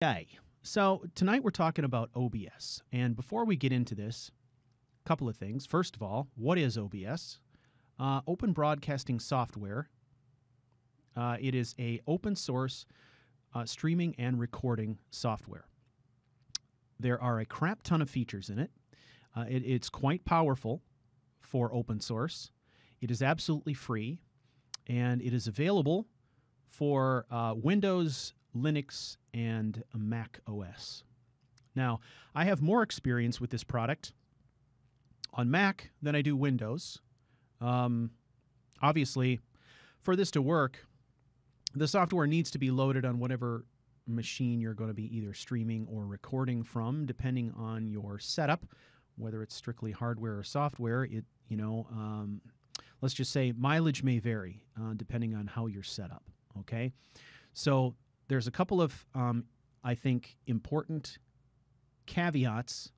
Okay, so tonight we're talking about OBS. And before we get into this, a couple of things. First of all, what is OBS? Open Broadcasting Software. It is a open source streaming and recording software. There are a crap ton of features in it. It's quite powerful for open source. It is absolutely free, and it is available for Windows, Linux, and Mac OS. Now, I have more experience with this product on Mac than I do Windows. Obviously, for this to work, the software needs to be loaded on whatever machine you're going to be either streaming or recording from, depending on your setup, whether it's strictly hardware or software. Let's just say mileage may vary depending on how you're set up. Okay, so there's a couple of, I think, important caveats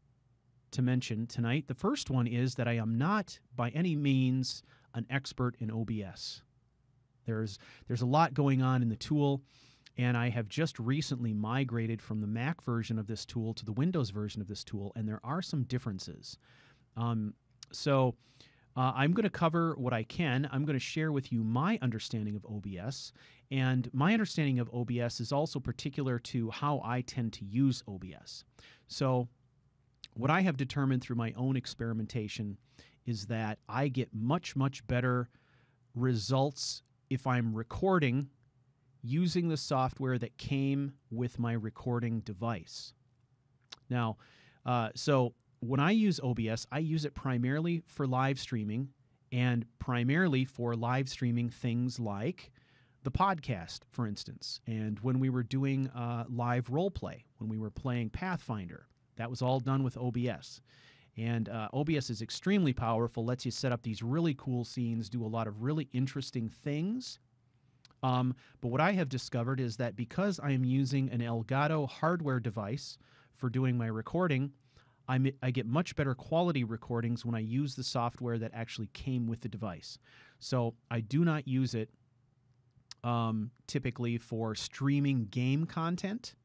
to mention tonight. The first one is that I am not by any means an expert in OBS. There's a lot going on in the tool, and I have just recently migrated from the Mac version of this tool to the Windows version of this tool, and there are some differences. I'm going to cover what I can. I'm going to share with you my understanding of OBS, and my understanding of OBS is also particular to how I tend to use OBS. So what I have determined through my own experimentation is that I get much, much better results if I'm recording using the software that came with my recording device. Now, when I use OBS, I use it primarily for live streaming, and primarily for live streaming things like the podcast, for instance. And when we were doing live role play, when we were playing Pathfinder, that was all done with OBS. And OBS is extremely powerful, lets you set up these really cool scenes, do a lot of really interesting things. But what I have discovered is that because I am using an Elgato hardware device for doing my recording, I get much better quality recordings when I use the software that actually came with the device. So I do not use it typically for streaming game content,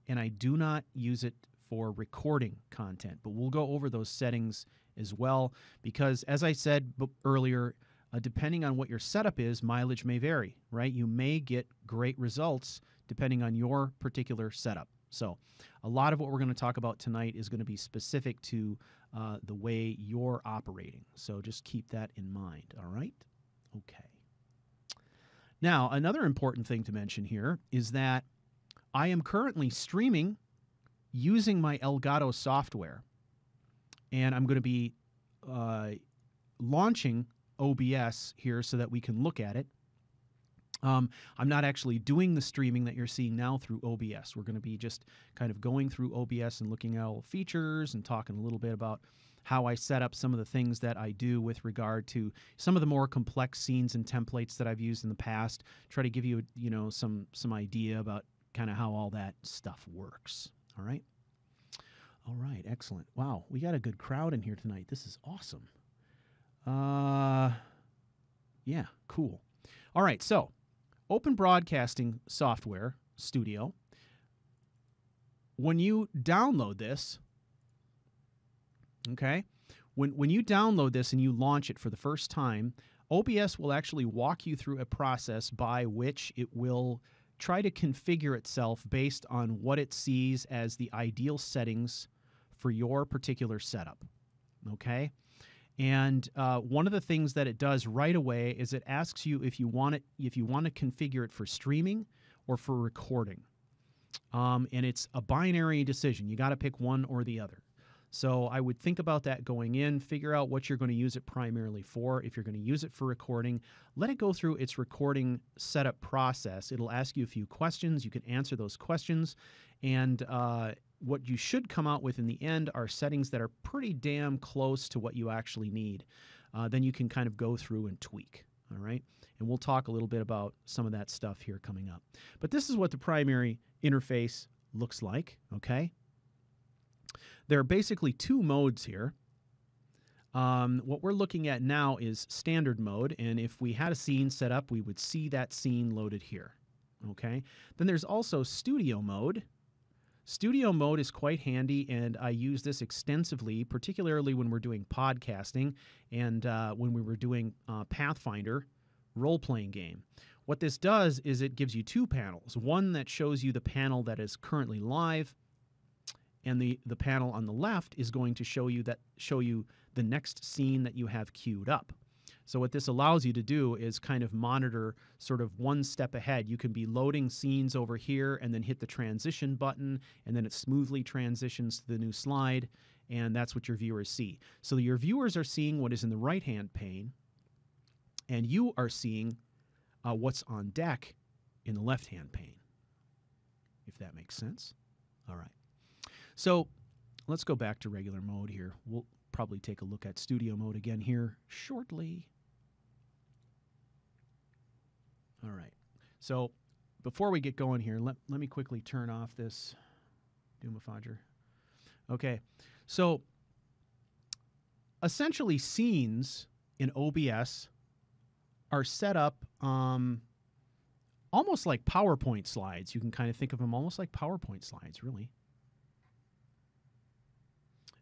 and I do not use it for recording content. But we'll go over those settings as well, because as I said earlier, depending on what your setup is, mileage may vary, right? You may get great results depending on your particular setup. So a lot of what we're going to talk about tonight is going to be specific to the way you're operating. So just keep that in mind, all right? Okay. Now, another important thing to mention here is that I am currently streaming using my Elgato software, and I'm going to be launching OBS here so that we can look at it. I'm not actually doing the streaming that you're seeing now through OBS. We're going to be just kind of going through OBS and looking at all the features and talking a little bit about how I set up some of the things that I do with regard to some of the more complex scenes and templates that I've used in the past. Try to give you, some idea about kind of how all that stuff works. All right? All right, excellent. Wow, we got a good crowd in here tonight. This is awesome. Yeah, cool. All right, so Open Broadcasting Software Studio. When you download this, okay, when you download this and you launch it for the first time, OBS will actually walk you through a process by which it will try to configure itself based on what it sees as the ideal settings for your particular setup, okay? And one of the things that it does right away is it asks you if you want to configure it for streaming or for recording. And it's a binary decision. You got to pick one or the other. So I would think about that going in, figure out what you're going to use it primarily for. If you're going to use it for recording, let it go through its recording setup process. It'll ask you a few questions. You can answer those questions. And what you should come out with in the end are settings that are pretty damn close to what you actually need. Then you can kind of go through and tweak. All right. And we'll talk a little bit about some of that stuff here coming up. But this is what the primary interface looks like. Okay. There are basically two modes here. What we're looking at now is standard mode, and if we had a scene set up, we would see that scene loaded here. Okay. Then there's also studio mode, Studio mode is quite handy, and I use this extensively, particularly when we're doing podcasting and when we were doing Pathfinder role-playing game. What this does is it gives you two panels, one that shows you the panel that is currently live, and the panel on the left is going to show you the next scene that you have queued up. So what this allows you to do is kind of monitor sort of one step ahead. You can be loading scenes over here and then hit the transition button, and then it smoothly transitions to the new slide, and that's what your viewers see. So your viewers are seeing what is in the right-hand pane, and you are seeing what's on deck in the left-hand pane, if that makes sense. All right. So let's go back to regular mode here. We'll probably take a look at studio mode again here shortly. All right. So before we get going here, let me quickly turn off this Doomafodger. Okay. So essentially scenes in OBS are set up almost like PowerPoint slides. You can kind of think of them almost like PowerPoint slides, really.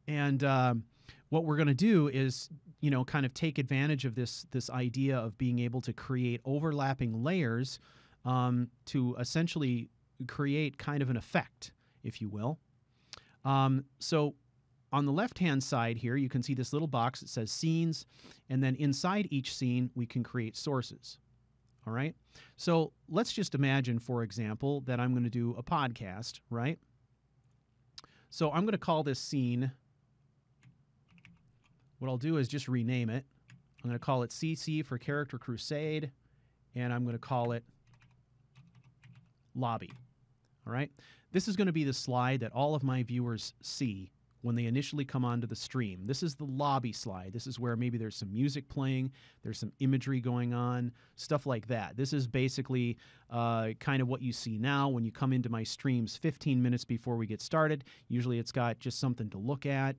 And what we're going to do is, you know, kind of take advantage of this idea of being able to create overlapping layers to essentially create kind of an effect, if you will. So on the left-hand side here, you can see this little box that says scenes, and then inside each scene, we can create sources. All right? So let's just imagine, for example, that I'm going to do a podcast, right? So I'm going to call this scene. What I'll do is just rename it. I'm going to call it CC for Character Crusade, and I'm going to call it Lobby. All right? This is going to be the slide that all of my viewers see when they initially come onto the stream. This is the lobby slide. This is where maybe there's some music playing, there's some imagery going on, stuff like that. This is basically kind of what you see now when you come into my streams 15 minutes before we get started. Usually it's got just something to look at,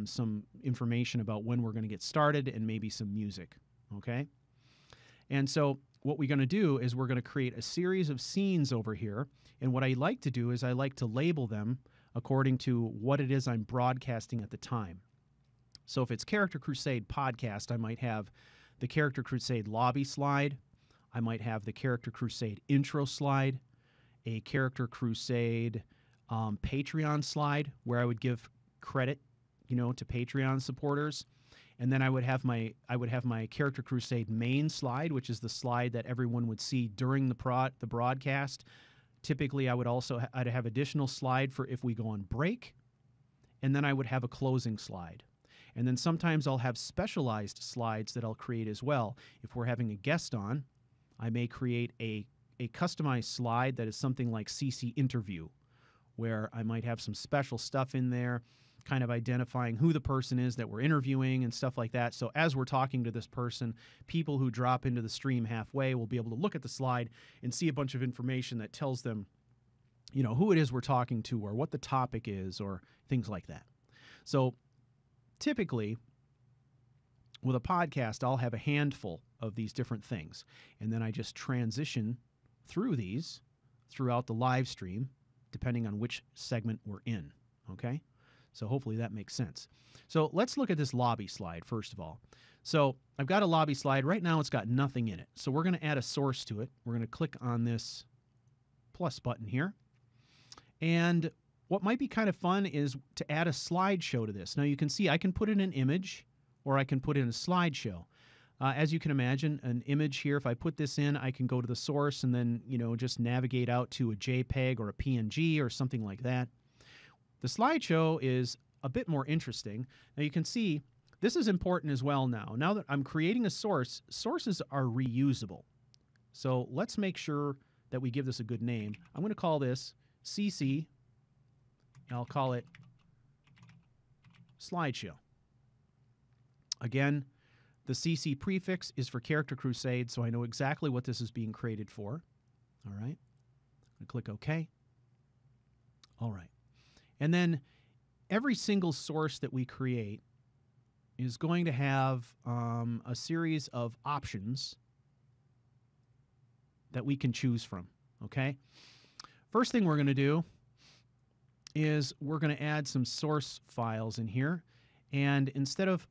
some information about when we're going to get started, and maybe some music, okay? And so what we're going to do is we're going to create a series of scenes over here, and what I like to do is I like to label them according to what it is I'm broadcasting at the time. So if it's Character Crusade podcast, I might have the Character Crusade lobby slide. I might have the Character Crusade intro slide, a Character Crusade Patreon slide where I would give credit, you know, to Patreon supporters. And then I would have my Character Crusade main slide, which is the slide that everyone would see during the broadcast. Typically, I'd have additional slide for if we go on break, and then I would have a closing slide. And then sometimes I'll have specialized slides that I'll create as well. If we're having a guest on, I may create a customized slide that is something like CC interview, where I might have some special stuff in there, kind of identifying who the person is that we're interviewing and stuff like that. So as we're talking to this person, people who drop into the stream halfway will be able to look at the slide and see a bunch of information that tells them, you know, who it is we're talking to or what the topic is or things like that. So typically with a podcast, I'll have a handful of these different things, and then I just transition through these throughout the live stream, depending on which segment we're in, okay? So hopefully that makes sense. So let's look at this lobby slide first of all. So I've got a lobby slide. Right now it's got nothing in it. So we're going to add a source to it. We're going to click on this plus button here. And what might be kind of fun is to add a slideshow to this. Now you can see I can put in an image or I can put in a slideshow. As you can imagine, an image here, if I put this in, I can go to the source and then, you know, just navigate out to a JPEG or a PNG or something like that. The slideshow is a bit more interesting. Now you can see this is important as well now. Now that I'm creating a source, sources are reusable. So let's make sure that we give this a good name. I'm going to call this CC, and I'll call it slideshow. Again, the CC prefix is for Character Crusade, so I know exactly what this is being created for. All right. I'm going to click OK. All right. And then every single source that we create is going to have a series of options that we can choose from, okay? First thing we're going to do is we're going to add some source files in here. And instead of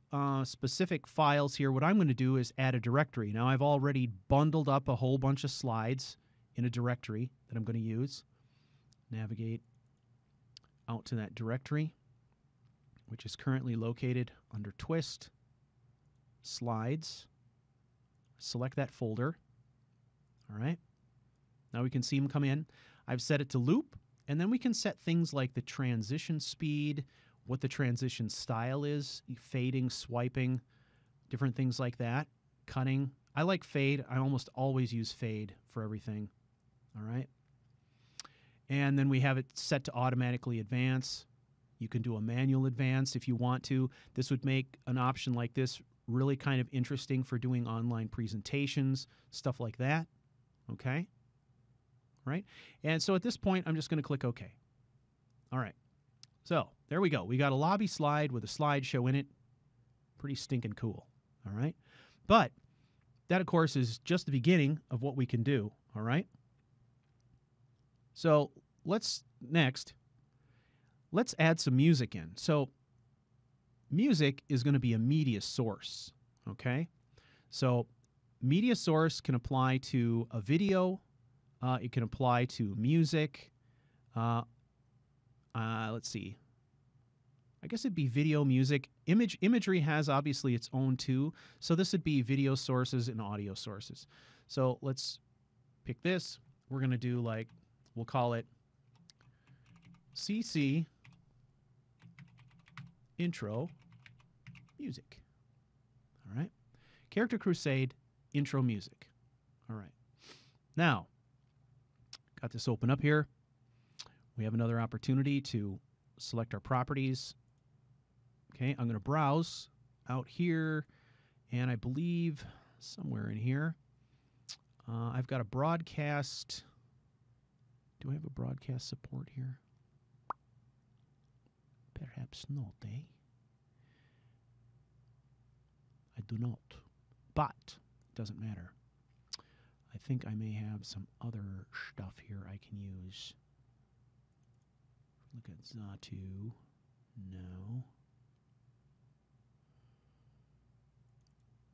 specific files here, what I'm going to do is add a directory. Now, I've already bundled up a whole bunch of slides in a directory that I'm going to use. Navigate out to that directory, which is currently located under Twist, Slides. Select that folder. All right. Now we can see them come in. I've set it to loop, and then we can set things like the transition speed, what the transition style is, fading, swiping, different things like that, cutting. I like fade. I almost always use fade for everything. All right. And then we have it set to automatically advance. You can do a manual advance if you want to. This would make an option like this really kind of interesting for doing online presentations, stuff like that. Okay. Right. And so at this point, I'm just going to click OK. All right. So there we go. We got a lobby slide with a slideshow in it. Pretty stinking cool. All right. But that, of course, is just the beginning of what we can do. All right. So let's add some music in. So music is going to be a media source. Okay. So media source can apply to a video. It can apply to music. Let's see. I guess it'd be video, music. Imagery has obviously its own too. So this would be video sources and audio sources. So let's pick this. We're going to do like, we'll call it CC intro music. All right. Character Crusade intro music. All right. Now, got this open up here. We have another opportunity to select our properties. Okay, I'm going to browse out here, and I believe somewhere in here, I've got a broadcast. Do I have a broadcast support here? Perhaps not, eh? I do not, but it doesn't matter. I think I may have some other stuff here I can use. Look at Zatu. No.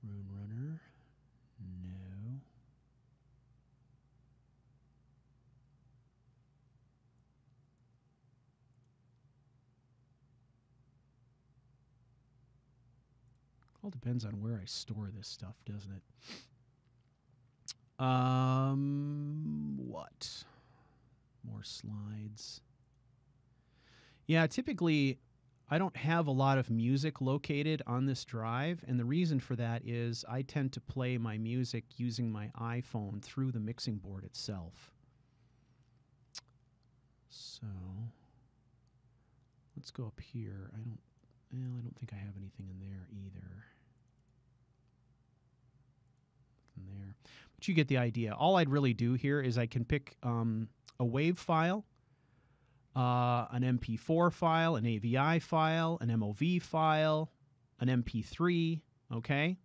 Rune Runner. No. All depends on where I store this stuff, doesn't it? What? More slides. Yeah, typically I don't have a lot of music located on this drive, and the reason for that is I tend to play my music using my iPhone through the mixing board itself. So let's go up here. I don't think I have anything in there either. Nothing there. But you get the idea. All I'd really do here is I can pick a WAV file, an MP4 file, an AVI file, an MOV file, an MP3, okay?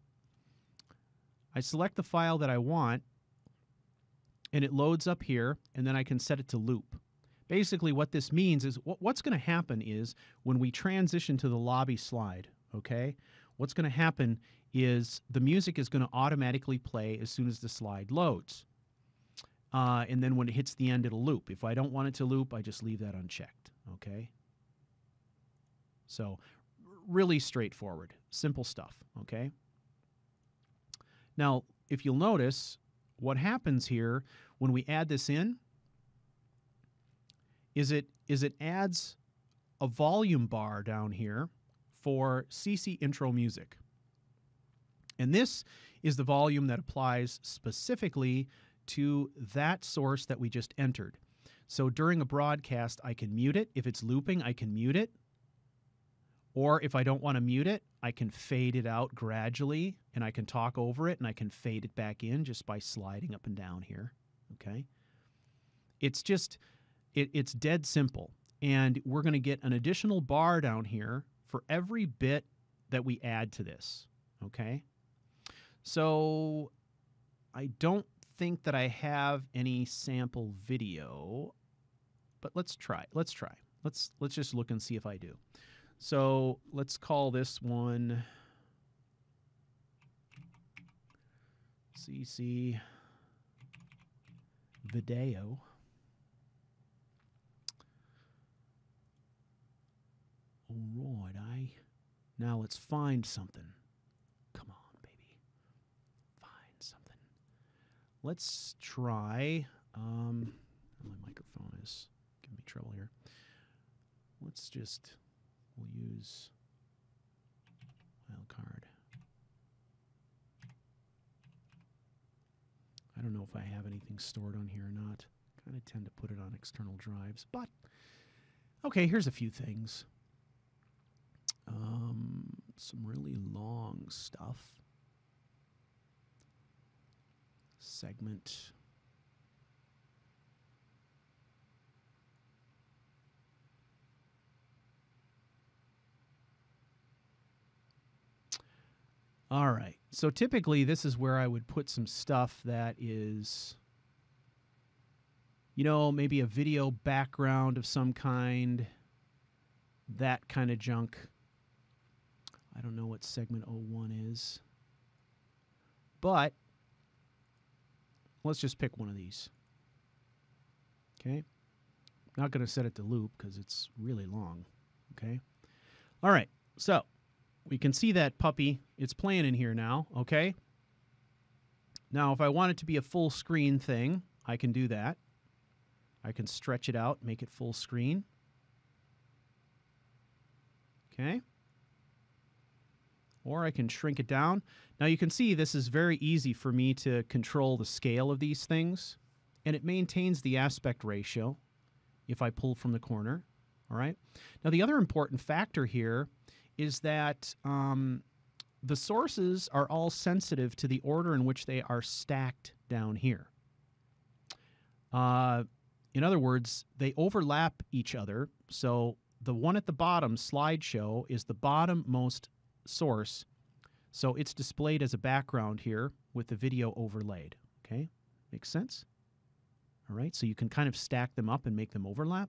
I select the file that I want, and it loads up here, and then I can set it to loop. Basically, what this means is what's going to happen is when we transition to the lobby slide, okay, what's going to happen is the music is going to automatically play as soon as the slide loads. And then when it hits the end, it'll loop. If I don't want it to loop, I just leave that unchecked, okay? So really straightforward, simple stuff, okay? Now, if you'll notice, what happens here when we add this in is it adds a volume bar down here for CC intro music. And this is the volume that applies specifically to that source that we just entered. So during a broadcast, I can mute it. If it's looping, I can mute it. Or if I don't want to mute it, I can fade it out gradually, and I can talk over it, and I can fade it back in just by sliding up and down here, okay? It's just, it's dead simple. And we're going to get an additional bar down here for every bit that we add to this, okay? So I don't think that I have any sample video, but let's try. Let's just look and see if I do. So let's call this one CC Video. All right, now let's find something. Come on, baby. Find something. Let's try. My microphone is giving me trouble here. We'll use wildcard. I don't know if I have anything stored on here or not. Kind of tend to put it on external drives, but okay, here's a few things. Some really long stuff. Segment. All right. So typically this is where I would put some stuff that is, you know, maybe a video background of some kind, that kind of junk. I don't know what segment 01 is, but let's just pick one of these. Okay. Not going to set it to loop because it's really long. Okay. All right. So we can see that puppy. It's playing in here now. Okay. Now, if I want it to be a full screen thing, I can do that. I can stretch it out, make it full screen. Okay. Or I can shrink it down. Now you can see this is very easy for me to control the scale of these things, and it maintains the aspect ratio if I pull from the corner. All right. Now the other important factor here is that the sources are all sensitive to the order in which they are stacked down here. In other words, they overlap each other. So the one at the bottom, slideshow, is the bottommost source. So it's displayed as a background here with the video overlaid. Okay, makes sense? All right, so you can kind of stack them up and make them overlap.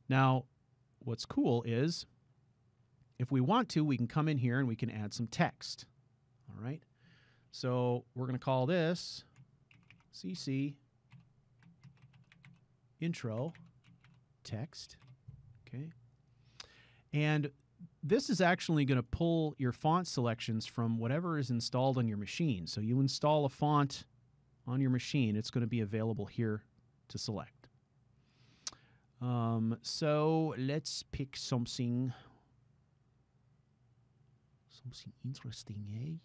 Now, what's cool is if we want to, we can come in here and we can add some text. All right, so we're going to call this CC intro text. Okay, and this is actually going to pull your font selections from whatever is installed on your machine. So you install a font on your machine, it's going to be available here to select. So let's pick something interesting, eh?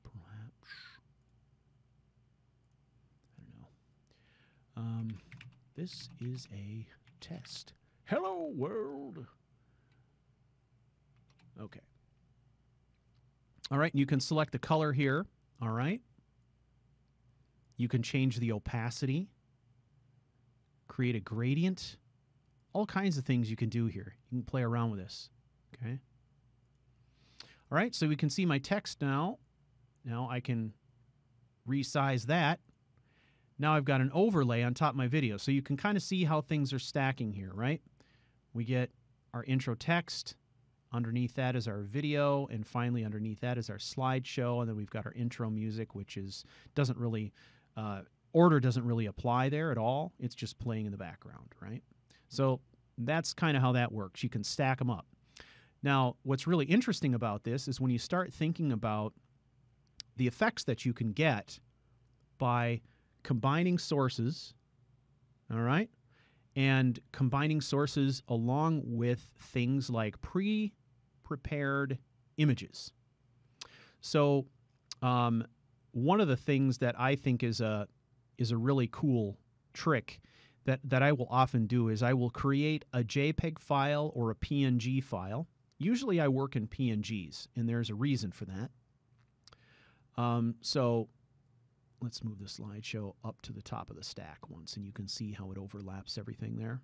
Perhaps, I don't know. This is a test. Hello, world. Okay. All right, you can select the color here. All right. You can change the opacity, create a gradient, all kinds of things you can do here. You can play around with this. Okay. All right, so we can see my text now. Now I can resize that. Now I've got an overlay on top of my video. So you can kind of see how things are stacking here, right? We get our intro text. Underneath that is our video. And finally, underneath that is our slideshow. And then we've got our intro music, which is doesn't really, order doesn't really apply there at all. It's just playing in the background, right? So that's kind of how that works. You can stack them up. Now, what's really interesting about this is when you start thinking about the effects that you can get by combining sources, all right, and combining sources along with things like pre-prepared images. So one of the things that I think is a really cool trick that I will often do is I will create a JPEG file or a PNG file. Usually I work in PNGs, and there's a reason for that. So let's move the slideshow up to the top of the stack once, and you can see how it overlaps everything there.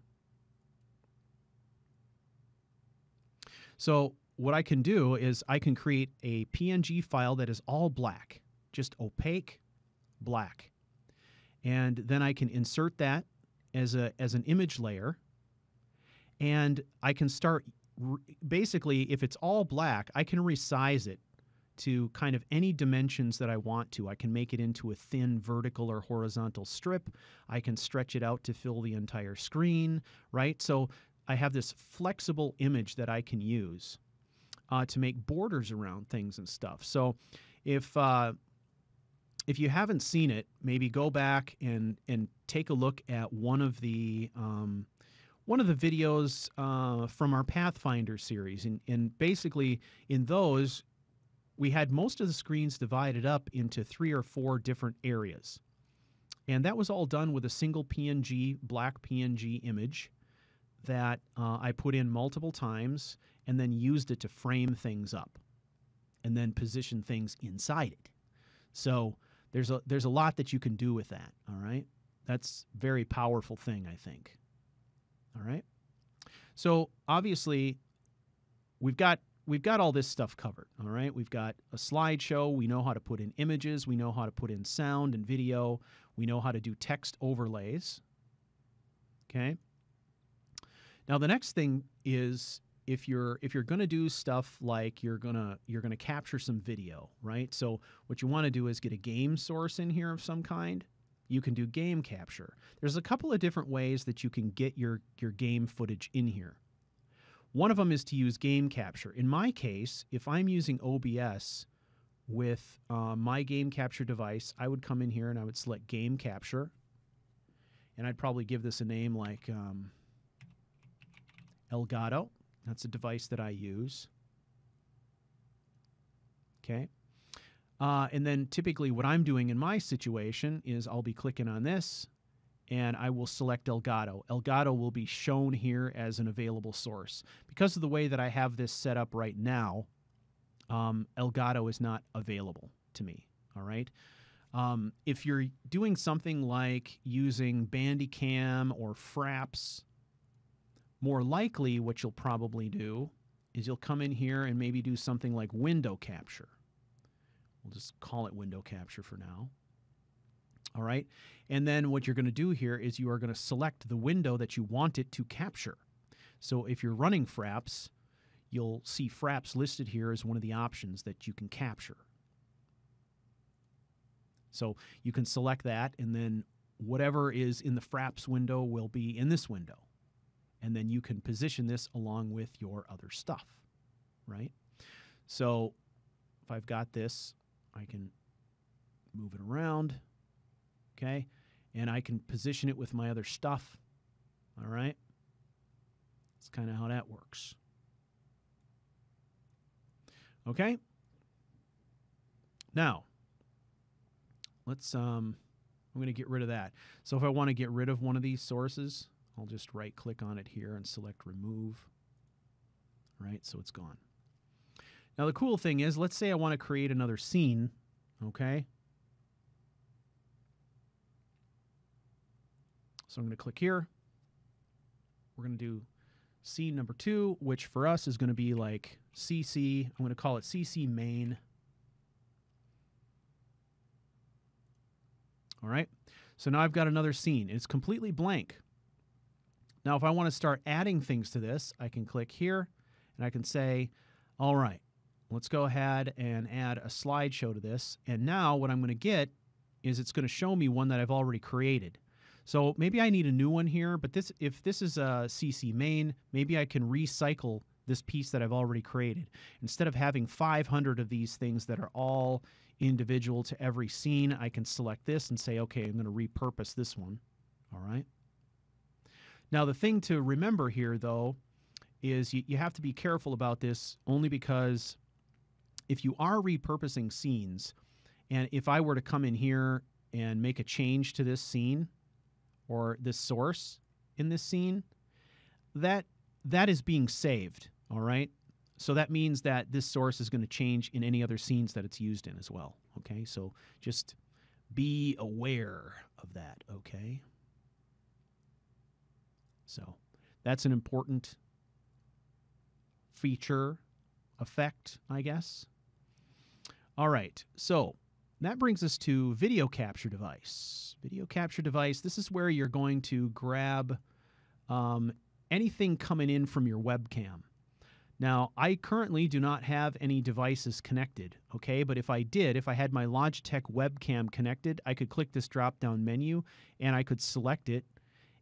So what I can do is I can create a PNG file that is all black, just opaque black. And then I can insert that as an image layer. And I can start, basically, if it's all black, I can resize it to kind of any dimensions that I want to. I can make it into a thin vertical or horizontal strip. I can stretch it out to fill the entire screen, right? So I have this flexible image that I can use to make borders around things and stuff. So if you haven't seen it, maybe go back and take a look at one of the videos from our Pathfinder series. And basically in those, we had most of the screens divided up into 3 or 4 different areas. And that was all done with a single PNG, black PNG image that I put in multiple times and then used it to frame things up and then position things inside it. So there's a lot that you can do with that, all right? That's a very powerful thing, I think. All right? So obviously we've got all this stuff covered, all right? We've got a slideshow. We know how to put in images. We know how to put in sound and video. We know how to do text overlays, okay? Now the next thing is if you're going to do stuff like you're going to capture some video, right? So what you want to do is get a game source in here of some kind. You can do game capture. There's a couple of different ways that you can get your game footage in here. One of them is to use game capture. In my case, if I'm using OBS with my game capture device, I would come in here and I would select game capture. And I'd probably give this a name like Elgato. That's a device that I use. Okay. And then typically what I'm doing in my situation is I'll be clicking on this and I will select Elgato. Elgato will be shown here as an available source. Because of the way that I have this set up right now, Elgato is not available to me, all right? If you're doing something like using Bandicam or Fraps, more likely what you'll probably do is you'll come in here and maybe do something like window capture. We'll just call it window capture for now. All right. And then what you're going to do here is you are going to select the window that you want it to capture. So if you're running Fraps, you'll see Fraps listed here as one of the options that you can capture. So you can select that, and then whatever is in the Fraps window will be in this window. And then you can position this along with your other stuff, right? So if I've got this, I can move it around, okay? And I can position it with my other stuff, all right? That's kind of how that works. Okay? Now, let's, I'm going to get rid of that. So if I want to get rid of one of these sources, I'll just right-click on it here and select Remove. Right, so it's gone. Now the cool thing is, let's say I want to create another scene, okay? So I'm going to click here. We're going to do scene number 2, which for us is going to be like CC. I'm going to call it CC main. All right, so now I've got another scene. It's completely blank. Now, if I want to start adding things to this, I can click here and I can say, all right, let's go ahead and add a slideshow to this. And now what I'm going to get is it's going to show me one that I've already created. So maybe I need a new one here, but if this is a CC main, maybe I can recycle this piece that I've already created. Instead of having 500 of these things that are all individual to every scene, I can select this and say, okay, I'm going to repurpose this one. All right. Now, the thing to remember here, though, is you have to be careful about this only because if you are repurposing scenes, and if I were to come in here and make a change to this scene or this source in this scene, that is being saved, all right? So that means that this source is going to change in any other scenes that it's used in as well, okay? So just be aware of that, okay? So that's an important feature effect, I guess. All right, so that brings us to video capture device. Video capture device, this is where you're going to grab anything coming in from your webcam. Now, I currently do not have any devices connected, okay? But if I did, if I had my Logitech webcam connected, I could click this drop-down menu and I could select it,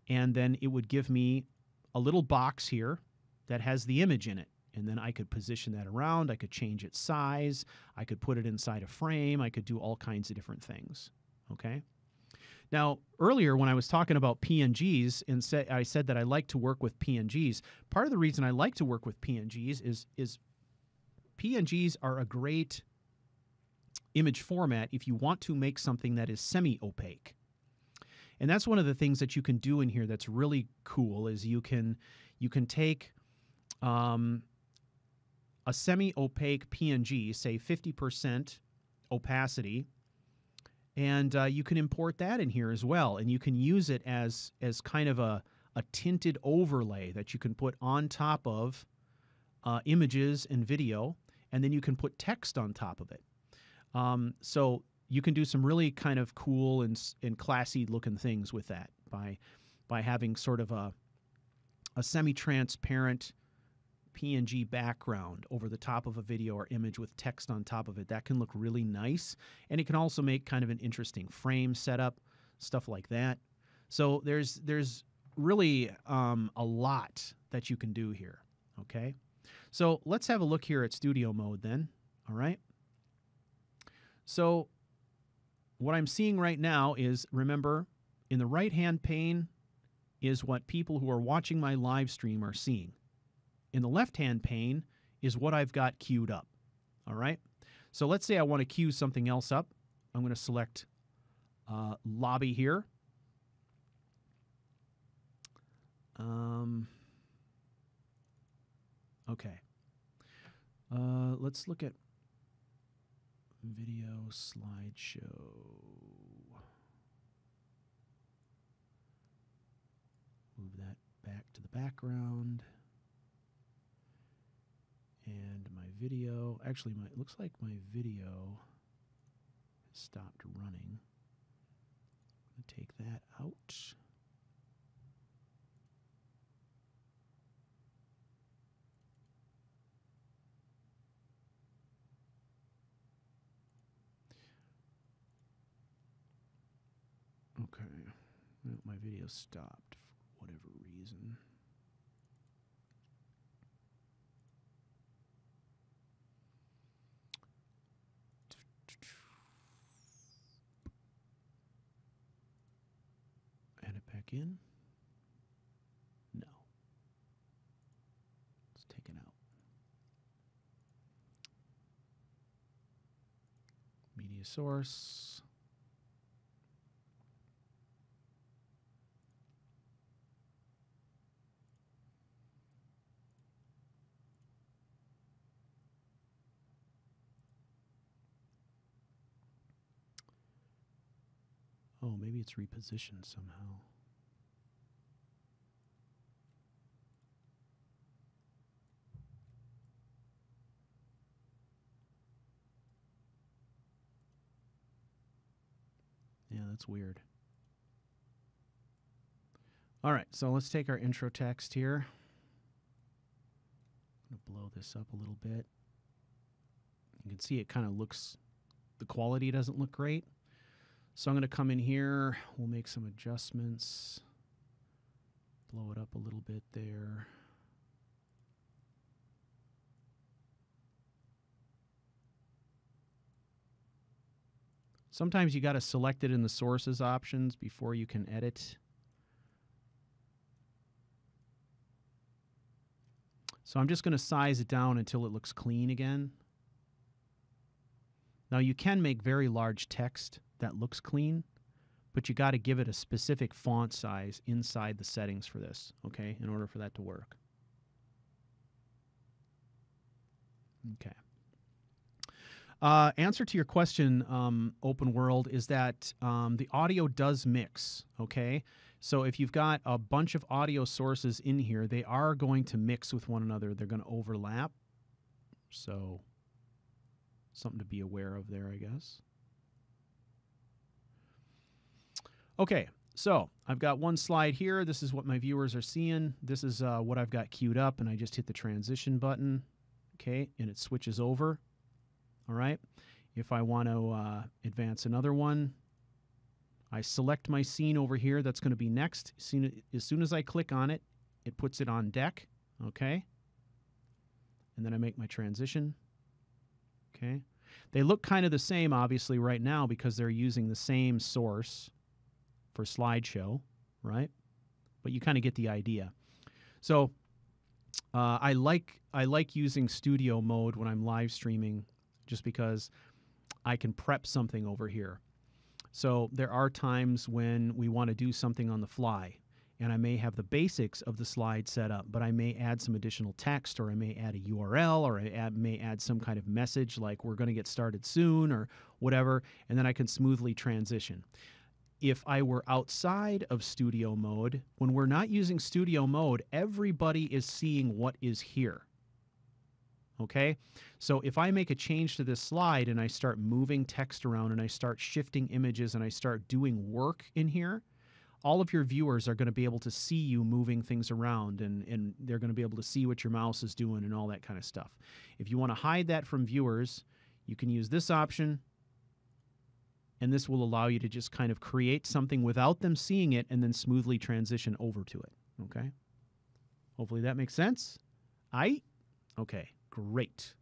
and then it would give me a little box here that has the image in it. And then I could position that around, I could change its size, I could put it inside a frame, I could do all kinds of different things, okay? Now, earlier when I was talking about PNGs and I said that I like to work with PNGs, part of the reason I like to work with PNGs is PNGs are a great image format if you want to make something that is semi-opaque. And that's one of the things that you can do in here that's really cool is you can take a semi-opaque PNG, say 50% opacity, and you can import that in here as well, and you can use it as kind of a tinted overlay that you can put on top of images and video, and then you can put text on top of it. So you can do some really kind of cool and classy looking things with that by having sort of a semi-transparent PNG background over the top of a video or image with text on top of it. That can look really nice, and it can also make kind of an interesting frame setup, stuff like that. So there's really a lot that you can do here, okay? So let's have a look here at studio mode then, all right? So what I'm seeing right now is, remember, in the right-hand pane is what people who are watching my live stream are seeing. In the left-hand pane is what I've got queued up, all right? So let's say I want to queue something else up. I'm going to select Lobby here. Okay. Let's look at video slideshow. Move that back to the background. And my video, actually, it looks like my video has stopped running. I'm going to take that out. Okay, well, my video stopped for whatever reason. Add it back in. No. It's taken out. Media source. Oh, maybe it's repositioned somehow. Yeah, that's weird. All right, so let's take our intro text here. I'm going to blow this up a little bit. You can see it kind of looks, the quality doesn't look great. So I'm going to come in here, we'll make some adjustments, blow it up a little bit there. Sometimes you got to select it in the sources options before you can edit. So I'm just going to size it down until it looks clean again. Now you can make very large text that looks clean, but you got to give it a specific font size inside the settings for this, okay, in order for that to work. Okay. Answer to your question, Open World, is that the audio does mix, okay? So if you've got a bunch of audio sources in here, they are going to mix with one another. They're going to overlap, So something to be aware of there, I guess. Okay, so I've got one slide here. This is what my viewers are seeing. This is what I've got queued up, and I just hit the transition button, okay, and it switches over. All right. If I want to advance another one, I select my scene over here that's going to be next. As soon as I click on it, it puts it on deck, okay? And then I make my transition, okay? They look kind of the same, obviously, right now because they're using the same source for slideshow, right? But you kind of get the idea. So I like using studio mode when I'm live streaming just because I can prep something over here. So there are times when we want to do something on the fly, and I may have the basics of the slide set up, but I may add some additional text, or I may add a URL, or I may add some kind of message like we're going to get started soon or whatever, and then I can smoothly transition. If I were outside of studio mode, when we're not using studio mode, everybody is seeing what is here. Okay, so if I make a change to this slide and I start moving text around and I start shifting images and I start doing work in here, all of your viewers are going to be able to see you moving things around, and they're going to be able to see what your mouse is doing and all that kind of stuff. If you want to hide that from viewers, you can use this option, and this will allow you to just kind of create something without them seeing it and then smoothly transition over to it. Okay, hopefully that makes sense. Okay. Great.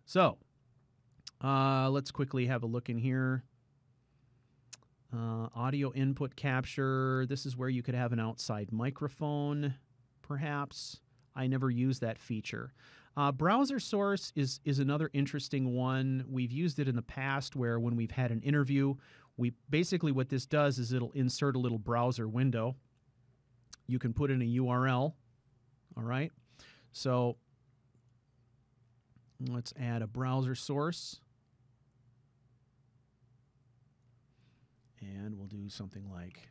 So let's quickly have a look in here. Audio input capture. This is where you could have an outside microphone, perhaps. I never use that feature. Browser source is another interesting one. We've used it in the past where when we've had an interview, basically what this does is it'll insert a little browser window. You can put in a URL. All right. So let's add a browser source. And we'll do something like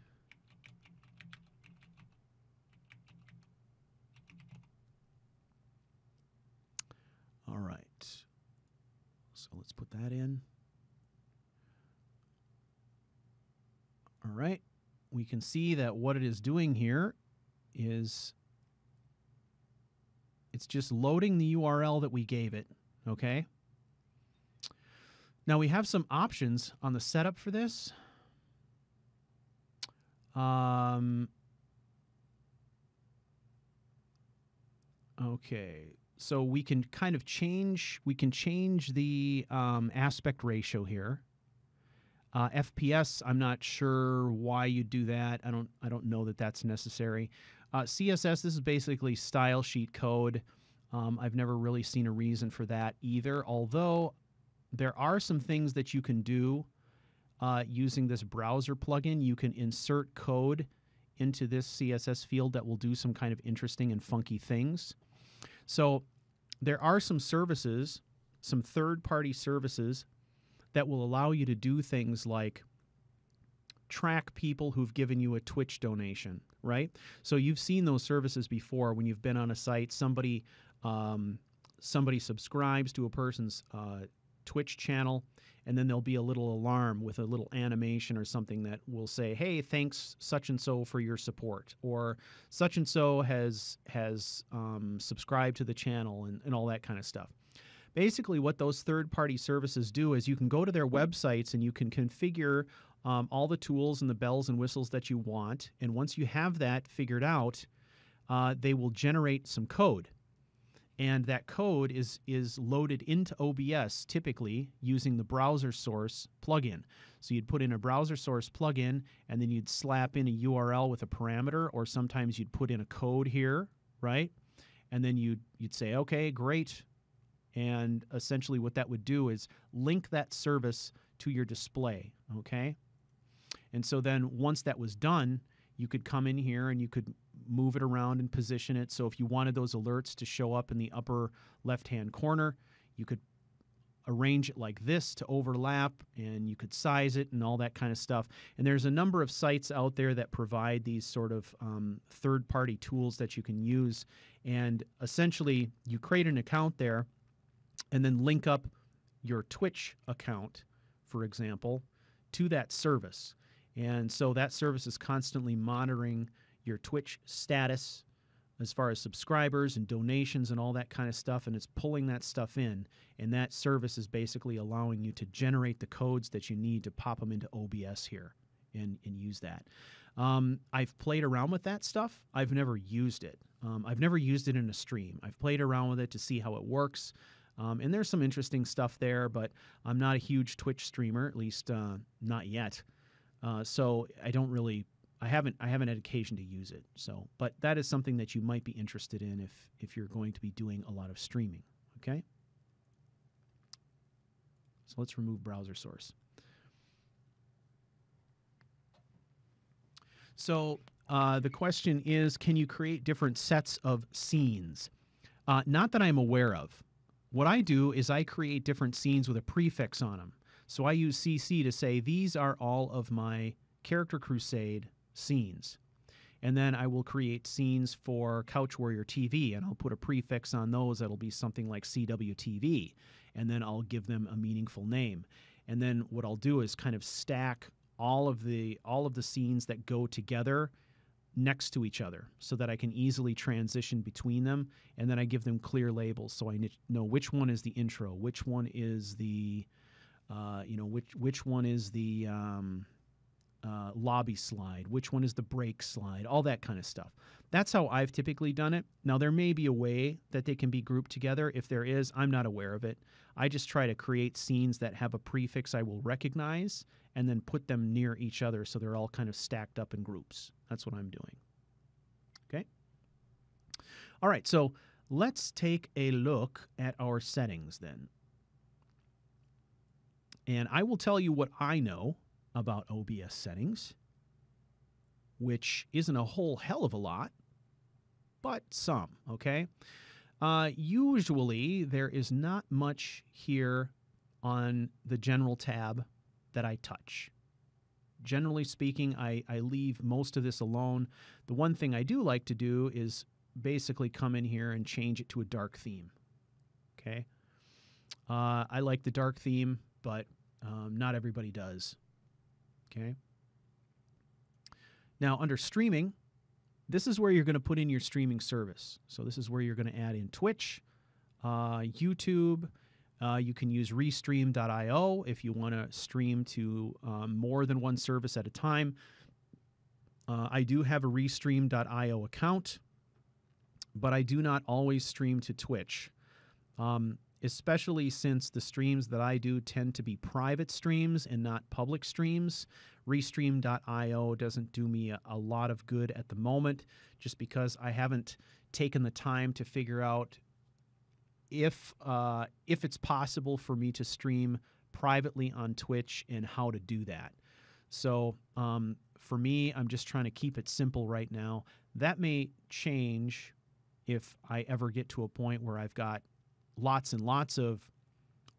all right. So let's put that in. All right. We can see that what it is doing here is it's just loading the URL that we gave it, okay? Now we have some options on the setup for this. Okay, so we can kind of change the aspect ratio here. FPS, I'm not sure why you do that. I don't know that that's necessary. CSS, this is basically style sheet code. I've never really seen a reason for that either, although there are some things that you can do using this browser plugin. You can insert code into this CSS field that will do some kind of interesting and funky things. So there are some services, some third-party services that will allow you to do things like track people who've given you a Twitch donation, right? So you've seen those services before when you've been on a site, somebody subscribes to a person's Twitch channel, and then there'll be a little alarm with a little animation or something that will say, hey, thanks such and so for your support, or such and so has subscribed to the channel, and all that kind of stuff. Basically what those third-party services do is you can go to their websites and you can configure all the tools and the bells and whistles that you want, and once you have that figured out, they will generate some code. And that code is loaded into OBS typically using the browser source plugin. So you'd put in a browser source plugin, and then you'd slap in a URL with a parameter, or sometimes you'd put in a code here, right? And then you'd say, okay, great. And essentially what that would do is link that service to your display, okay? And so then once that was done, you could come in here and you could move it around and position it. So if you wanted those alerts to show up in the upper left-hand corner, you could arrange it like this to overlap, and you could size it and all that kind of stuff. And there's a number of sites out there that provide these sort of third-party tools that you can use. And essentially, you create an account there, and then link up your Twitch account, for example, to that service. And so that service is constantly monitoring your Twitch status as far as subscribers and donations and all that kind of stuff, and it's pulling that stuff in, and that service is basically allowing you to generate the codes that you need to pop them into OBS here and use that. I've played around with that stuff. I've never used it. I've never used it in a stream. I've played around with it to see how it works, and there's some interesting stuff there, but I'm not a huge Twitch streamer, at least not yet. So I don't really... I haven't had occasion to use it. So, but that is something that you might be interested in if you're going to be doing a lot of streaming. Okay. So let's remove browser source. So the question is, can you create different sets of scenes? Not that I'm aware of. What I do is I create different scenes with a prefix on them. So I use CC to say these are all of my Character Crusade scenes, and then I will create scenes for CouchWarrior TV, and I'll put a prefix on those that'll be something like CWTV, and then I'll give them a meaningful name. And then what I'll do is kind of stack all of the scenes that go together next to each other so that I can easily transition between them, and then I give them clear labels so I know which one is the intro, which one is the which one is the lobby slide, which one is the break slide, all that kind of stuff. That's how I've typically done it. Now, there may be a way that they can be grouped together. If there is, I'm not aware of it. I just try to create scenes that have a prefix I will recognize and then put them near each other so they're all kind of stacked up in groups. That's what I'm doing. Okay? All right, so let's take a look at our settings then. And I will tell you what I know about OBS settings, which isn't a whole hell of a lot, but some, okay? Usually, there is not much here on the General tab that I touch. Generally speaking, I leave most of this alone. The one thing I do like to do is basically come in here and change it to a dark theme, okay? I like the dark theme, but not everybody does. Okay. Now, under streaming, this is where you're going to put in your streaming service. So this is where you're going to add in Twitch, YouTube. You can use restream.io if you want to stream to more than one service at a time. I do have a restream.io account, but I do not always stream to Twitch. Especially since the streams that I do tend to be private streams and not public streams. Restream.io doesn't do me a lot of good at the moment, just because I haven't taken the time to figure out if it's possible for me to stream privately on Twitch and how to do that. So for me, I'm just trying to keep it simple right now. That may change if I ever get to a point where I've got lots and lots of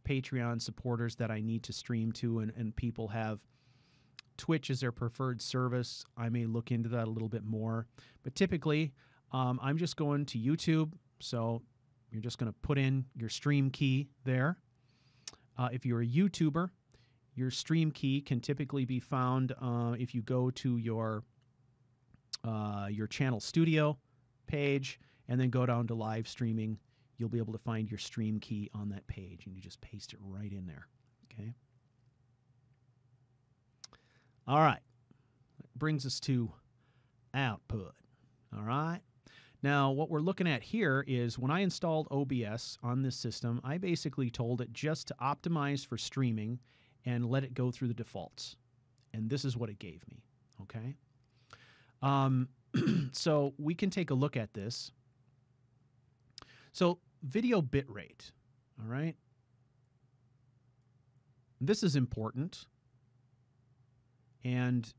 Patreon supporters that I need to stream to, and people have Twitch as their preferred service. I may look into that a little bit more. But typically, I'm just going to YouTube. So you're just going to put in your stream key there. If you're a YouTuber, your stream key can typically be found if you go to your channel studio page and then go down to live streaming. You'll be able to find your stream key on that page, and you just paste it right in there, okay? All right. That brings us to output, all right? Now, what we're looking at here is when I installed OBS on this system, I basically told it just to optimize for streaming and let it go through the defaults. And this is what it gave me, okay? So we can take a look at this. So video bitrate, all right? This is important. And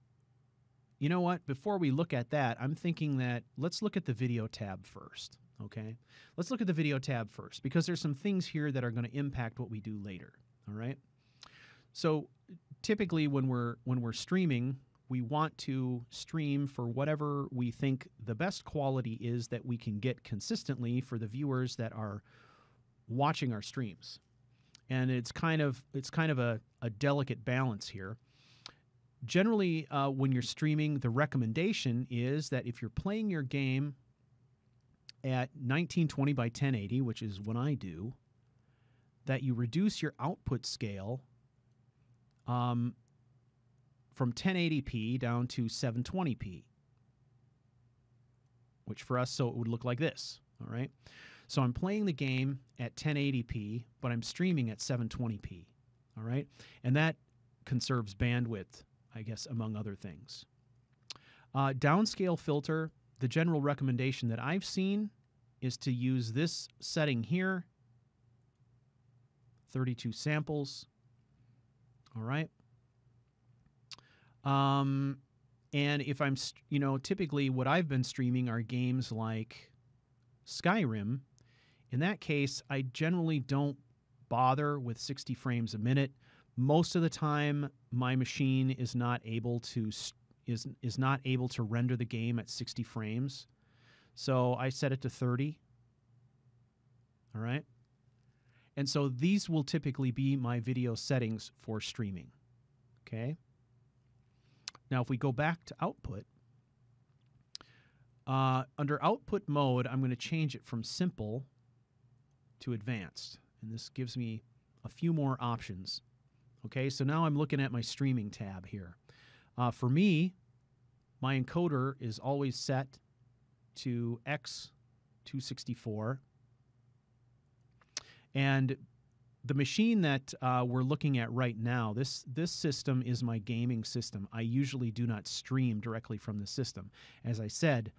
you know what? Before we look at that, I'm thinking that let's look at the video tab first, okay? Let's look at the video tab first because there's some things here that are going to impact what we do later, all right? So typically when we're streaming, we want to stream for whatever we think the best quality is that we can get consistently for the viewers that are watching our streams, and it's kind of a delicate balance here. Generally, when you're streaming, the recommendation is that if you're playing your game at 1920 by 1080, which is what I do, that you reduce your output scale from 1080p down to 720p, which for us, so it would look like this, all right? So I'm playing the game at 1080p, but I'm streaming at 720p, all right? And that conserves bandwidth, I guess, among other things. Downscale filter, the general recommendation that I've seen is to use this setting here, 32 samples, all right? And if I'm, typically what I've been streaming are games like Skyrim. In that case, I generally don't bother with 60 frames a minute. Most of the time, my machine is not able to render the game at 60 frames. So I set it to 30. All right? And so these will typically be my video settings for streaming. Okay? Now, if we go back to output, under output mode, I'm going to change it from simple to advanced. And this gives me a few more options. Okay, so now I'm looking at my streaming tab here. For me, my encoder is always set to X264. And the machine that we're looking at right now, this system is my gaming system. I usually do not stream directly from the system. As I said,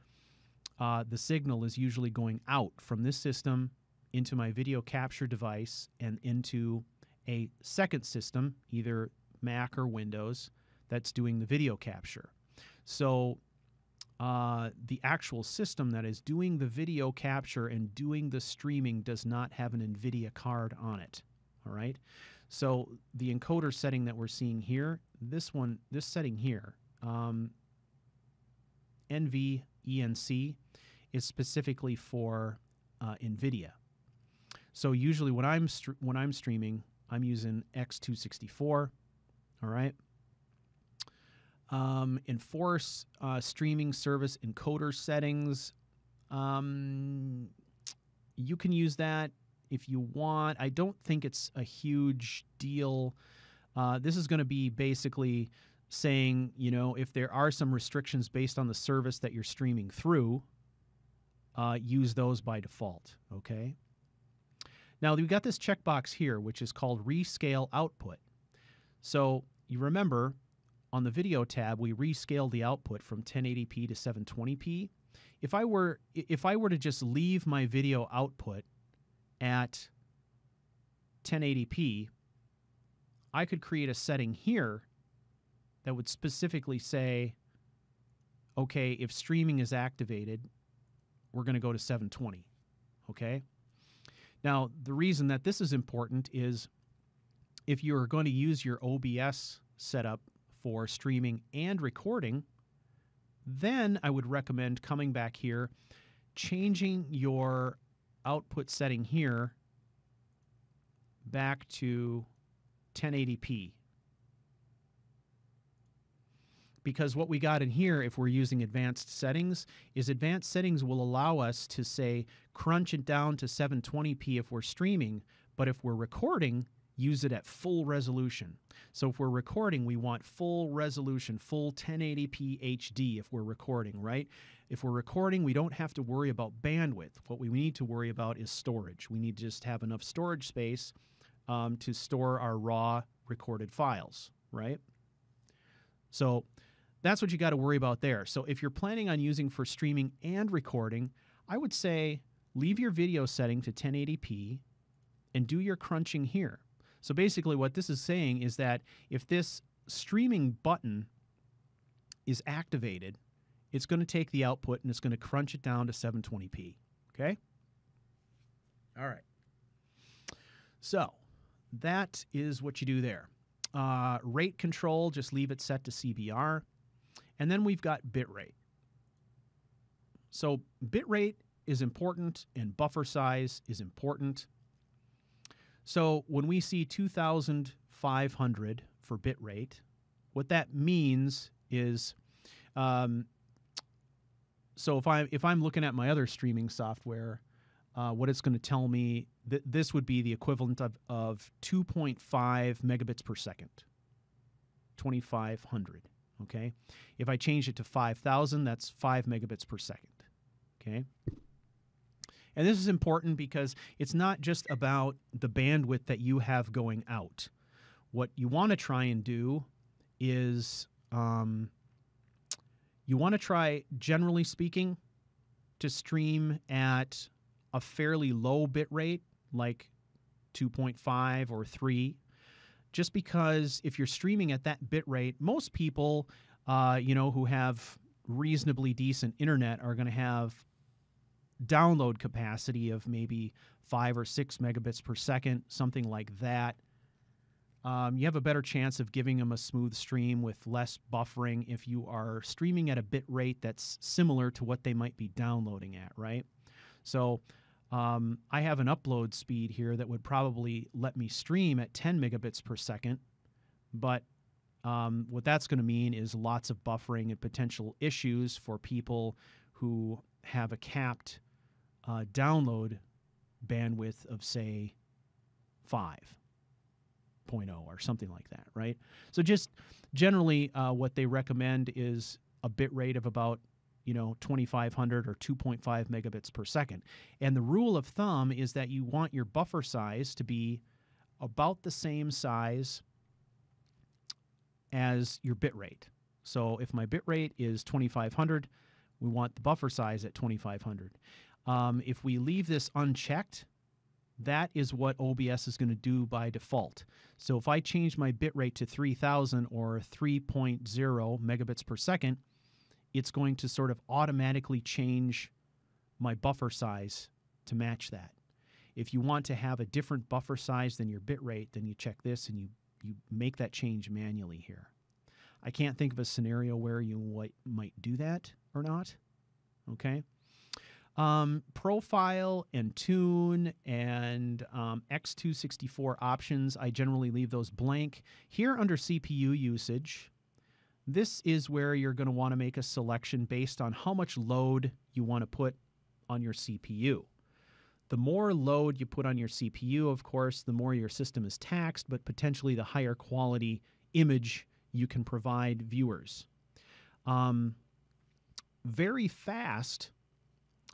the signal is usually going out from this system into my video capture device and into a second system, either Mac or Windows, that's doing the video capture. So the actual system that is doing the video capture and doing the streaming does not have an NVIDIA card on it. All right. So the encoder setting that we're seeing here, this setting here, NVENC, is specifically for NVIDIA. So usually when I'm streaming, I'm using X264. All right. Enforce streaming service encoder settings. You can use that if you want. I don't think it's a huge deal. This is going to be basically saying, if there are some restrictions based on the service that you're streaming through, use those by default, okay? Now, we've got this checkbox here, which is called Rescale Output. So you remember, on the video tab, we rescaled the output from 1080p to 720p. If I were to just leave my video output at 1080p, I could create a setting here that would specifically say, okay, if streaming is activated, we're going to go to 720, okay? Now, the reason that this is important is if you're going to use your OBS setup for streaming and recording, then I would recommend coming back here, changing your output setting here back to 1080p. Because what we got in here, if we're using advanced settings, is advanced settings will allow us to say crunch it down to 720p if we're streaming, but if we're recording, use it at full resolution. So if we're recording, we want full resolution, full 1080p HD if we're recording, right? If we're recording, we don't have to worry about bandwidth. What we need to worry about is storage. We need to just have enough storage space to store our raw recorded files, right? So that's what you got to worry about there. So if you're planning on using for streaming and recording, I would say leave your video setting to 1080p and do your crunching here. So basically what this is saying is that if this streaming button is activated, it's going to take the output and it's going to crunch it down to 720p. Okay? All right. So that is what you do there. Rate control, just leave it set to CBR. And then we've got bitrate. So bitrate is important and buffer size is important. So when we see 2,500 for bit rate, what that means is, so if I'm looking at my other streaming software, what it's going to tell me that this would be the equivalent of 2.5 megabits per second, 2,500. Okay, if I change it to 5,000, that's 5 megabits per second. Okay. And this is important because it's not just about the bandwidth that you have going out. What you want to try and do is you want to try, generally speaking, to stream at a fairly low bit rate, like 2.5 or 3, just because if you're streaming at that bit rate, most people, who have reasonably decent internet are going to have download capacity of maybe 5 or 6 megabits per second, something like that. You have a better chance of giving them a smooth stream with less buffering if you are streaming at a bit rate that's similar to what they might be downloading at, right? So I have an upload speed here that would probably let me stream at 10 megabits per second, but what that's going to mean is lots of buffering and potential issues for people who have a capped download bandwidth of, say, 5.0 or something like that, right? So just generally what they recommend is a bit rate of about 2,500 or 2.5 megabits per second. And the rule of thumb is that you want your buffer size to be about the same size as your bit rate. So if my bit rate is 2,500, we want the buffer size at 2,500. If we leave this unchecked, that is what OBS is going to do by default. So if I change my bit rate to 3,000 or 3.0 megabits per second, it's going to sort of automatically change my buffer size to match that. If you want to have a different buffer size than your bit rate, then you check this and you make that change manually here. I can't think of a scenario where you might do that or not. Okay. Profile and tune and X264 options, I generally leave those blank. Here under CPU usage, this is where you're going to want to make a selection based on how much load you want to put on your CPU. The more load you put on your CPU, of course, the more your system is taxed, but potentially the higher quality image you can provide viewers. Very fast,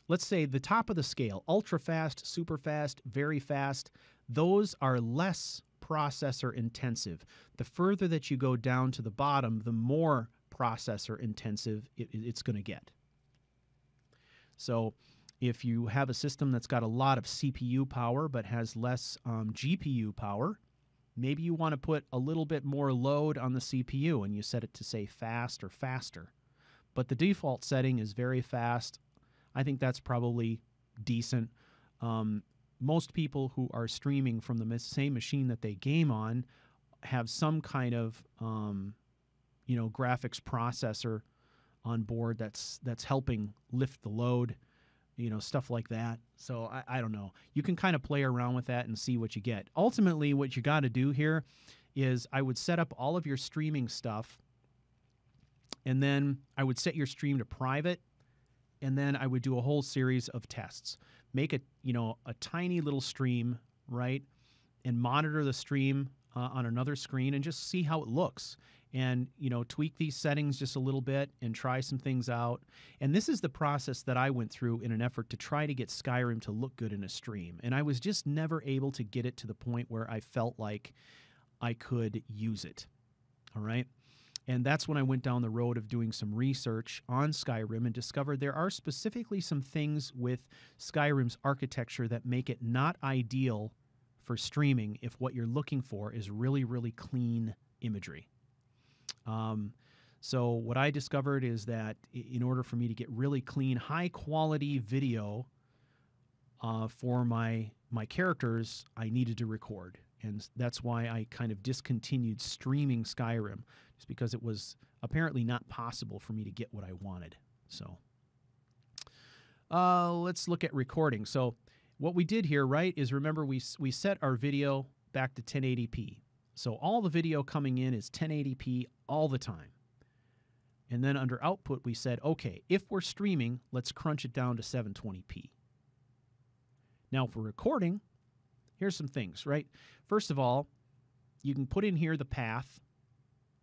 let's say the top of the scale, ultra fast, super fast, very fast, those are less processor intensive. The further that you go down to the bottom, the more processor intensive it's going to get. So if you have a system that's got a lot of CPU power but has less GPU power, maybe you want to put a little bit more load on the CPU and you set it to, say, fast or faster. But the default setting is very fast. I think that's probably decent. Most people who are streaming from the same machine that they game on have some kind of graphics processor on board that's helping lift the load, stuff like that. So I don't know. You can kind of play around with that and see what you get. Ultimately, what you got to do here is I would set up all of your streaming stuff, and then I would set your stream to private, and then I would do a whole series of tests. Make a tiny little stream, right, and monitor the stream on another screen and just see how it looks. And, tweak these settings just a little bit and try some things out. And this is the process that I went through in an effort to try to get Skyrim to look good in a stream. And I was just never able to get it to the point where I felt like I could use it. All right. And that's when I went down the road of doing some research on Skyrim and discovered there are specifically some things with Skyrim's architecture that make it not ideal for streaming if what you're looking for is really, really clean imagery. So what I discovered is that in order for me to get really clean, high-quality video for my characters, I needed to record. And that's why I kind of discontinued streaming Skyrim, just because it was apparently not possible for me to get what I wanted. So let's look at recording. So what we did here, right, is remember we set our video back to 1080p. So all the video coming in is 1080p all the time. And then under output, we said, okay, if we're streaming, let's crunch it down to 720p. Now, if we're recording, here's some things, right? First of all, you can put in here the path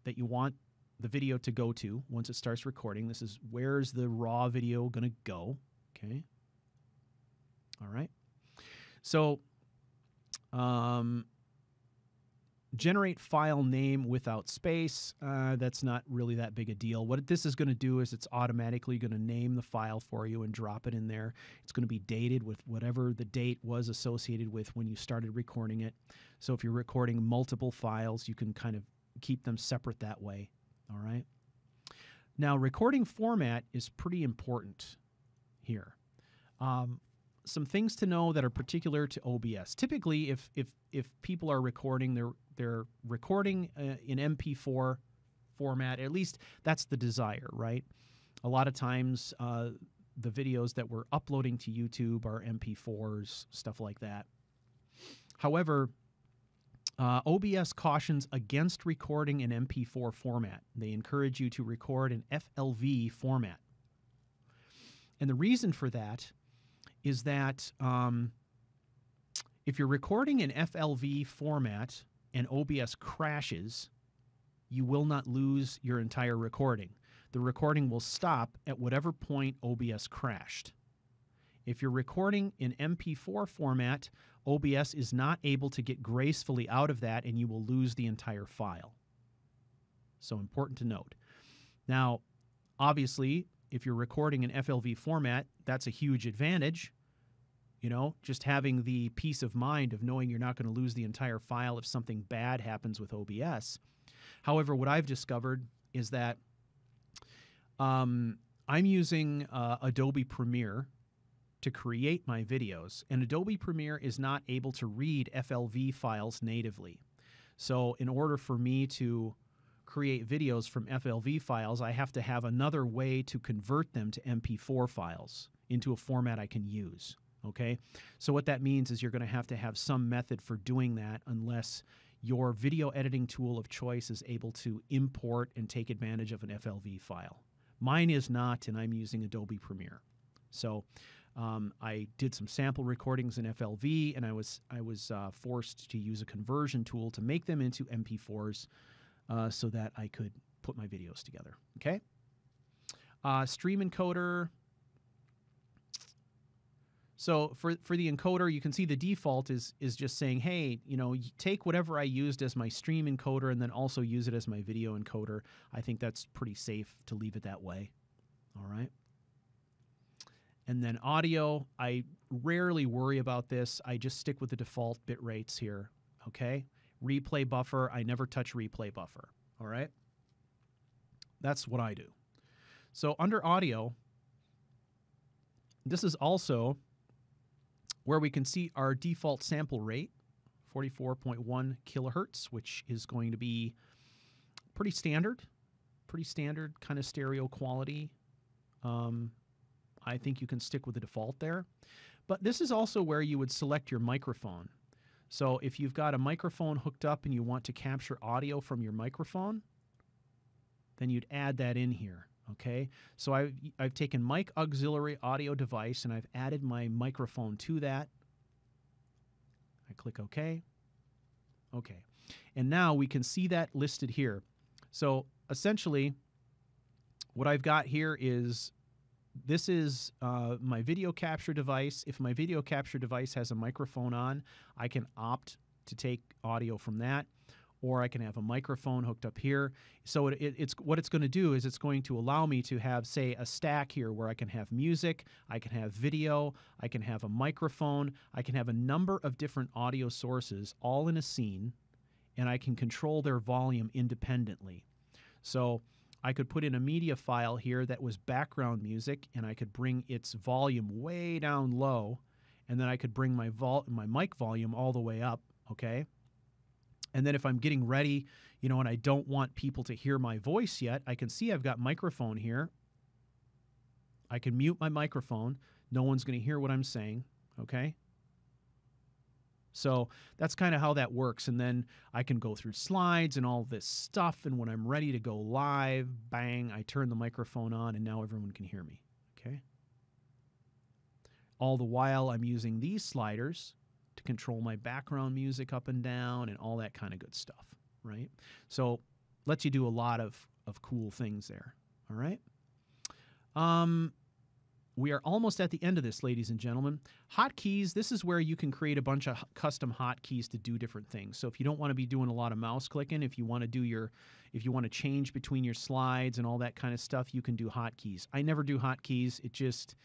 that you want the video to go to once it starts recording. This is where's the raw video going to go, okay? All right. So, generate file name without space. That's not really that big a deal. What this is going to do is it's automatically going to name the file for you and drop it in there. It's going to be dated with whatever the date was associated with when you started recording it. So if you're recording multiple files, you can kind of keep them separate that way. All right. Now, recording format is pretty important here. Some things to know that are particular to OBS. Typically, if people are recording, they're recording in MP4 format. At least that's the desire, right? A lot of times, the videos that we're uploading to YouTube are MP4s, stuff like that. However, OBS cautions against recording in MP4 format. They encourage you to record in FLV format. And the reason for that is that if you're recording in FLV format and OBS crashes, you will not lose your entire recording. The recording will stop at whatever point OBS crashed. If you're recording in MP4 format, OBS is not able to get gracefully out of that, and you will lose the entire file. So important to note. Now, obviously, if you're recording in FLV format, that's a huge advantage. You know, just having the peace of mind of knowing you're not going to lose the entire file if something bad happens with OBS. However, what I've discovered is that I'm using Adobe Premiere to create my videos, and Adobe Premiere is not able to read FLV files natively. So in order for me to create videos from FLV files, I have to have another way to convert them to MP4 files into a format I can use, okay? So what that means is you're going to have some method for doing that unless your video editing tool of choice is able to import and take advantage of an FLV file. Mine is not, and I'm using Adobe Premiere. So I did some sample recordings in FLV, and I was forced to use a conversion tool to make them into MP4s so that I could put my videos together. Okay. Stream encoder. So for the encoder, you can see the default is just saying, hey, you know, take whatever I used as my stream encoder and then also use it as my video encoder. I think that's pretty safe to leave it that way. All right. And then audio, I rarely worry about this. I just stick with the default bit rates here, okay? Replay buffer, I never touch replay buffer, all right? That's what I do. So under audio, this is also where we can see our default sample rate, 44.1 kilohertz, which is going to be pretty standard kind of stereo quality. I think you can stick with the default there. But this is also where you would select your microphone. So if you've got a microphone hooked up and you want to capture audio from your microphone, then you'd add that in here, okay? So I've taken mic auxiliary audio device and I've added my microphone to that. I click OK. Okay. And now we can see that listed here. So essentially, what I've got here is this is my video capture device. If my video capture device has a microphone on, I can opt to take audio from that, or I can have a microphone hooked up here. So it's what it's going to do is it's going to allow me to have, say, a stack here where I can have music, I can have video, I can have a microphone, I can have a number of different audio sources all in a scene, and I can control their volume independently. So I could put in a media file here that was background music, and I could bring its volume way down low, and then I could bring my mic volume all the way up, okay? And then if I'm getting ready, you know, and I don't want people to hear my voice yet, I can see I've got microphone here. I can mute my microphone. No one's going to hear what I'm saying, okay? So that's kind of how that works. And then I can go through slides and all this stuff. And when I'm ready to go live, bang, I turn the microphone on and now everyone can hear me. Okay. All the while I'm using these sliders to control my background music up and down and all that kind of good stuff, right? So lets you do a lot of cool things there. All right. We are almost at the end of this, ladies and gentlemen. Hotkeys, this is where you can create a bunch of custom hotkeys to do different things. So if you don't want to be doing a lot of mouse clicking, if you want to change between your slides and all that kind of stuff, you can do hotkeys. I never do hotkeys. It just,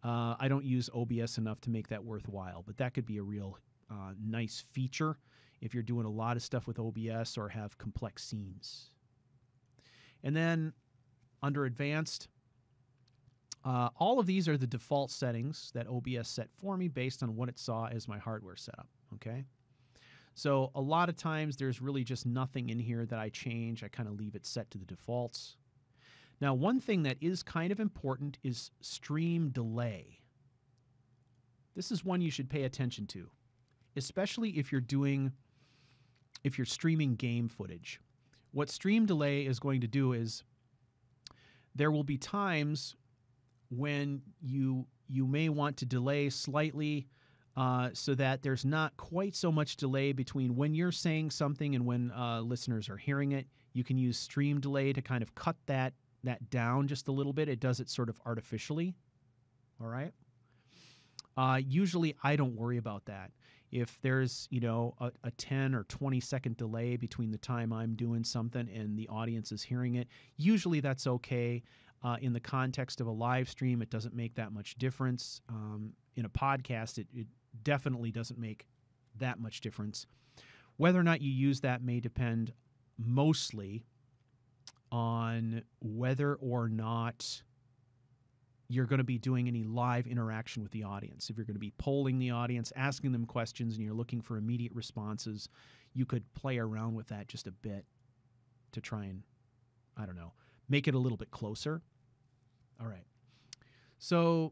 I don't use OBS enough to make that worthwhile, but that could be a real nice feature if you're doing a lot of stuff with OBS or have complex scenes. And then under advanced, all of these are the default settings that OBS set for me based on what it saw as my hardware setup, okay? So a lot of times there's really just nothing in here that I change. I kind of leave it set to the defaults. Now, one thing that is kind of important is stream delay. This is one you should pay attention to, especially if you're streaming game footage. What stream delay is going to do is there will be times when you may want to delay slightly so that there's not quite so much delay between when you're saying something and when listeners are hearing it. You can use stream delay to kind of cut that down just a little bit. It does it sort of artificially. All right. Usually I don't worry about that. If there's, a 10 or 20 second delay between the time I'm doing something and the audience is hearing it, usually that's okay. In the context of a live stream, it doesn't make that much difference. In a podcast, it definitely doesn't make that much difference. Whether or not you use that may depend mostly on whether or not you're going to be doing any live interaction with the audience. If you're going to be polling the audience, asking them questions, and you're looking for immediate responses, you could play around with that just a bit to try and, I don't know, make it a little bit closer. All right. So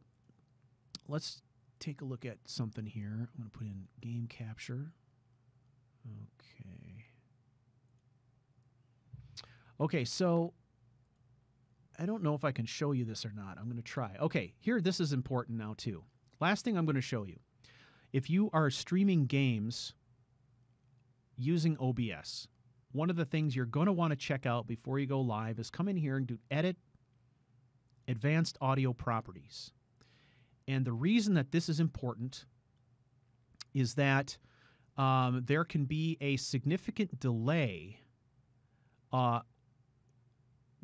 let's take a look at something here. I'm going to put in game capture. Okay. Okay, so I don't know if I can show you this or not. I'm going to try. Okay, here, this is important now too. Last thing I'm going to show you. If you are streaming games using OBS, one of the things you're going to want to check out before you go live is come in here and do Edit, Advanced Audio Properties. And the reason that this is important is that there can be a significant delay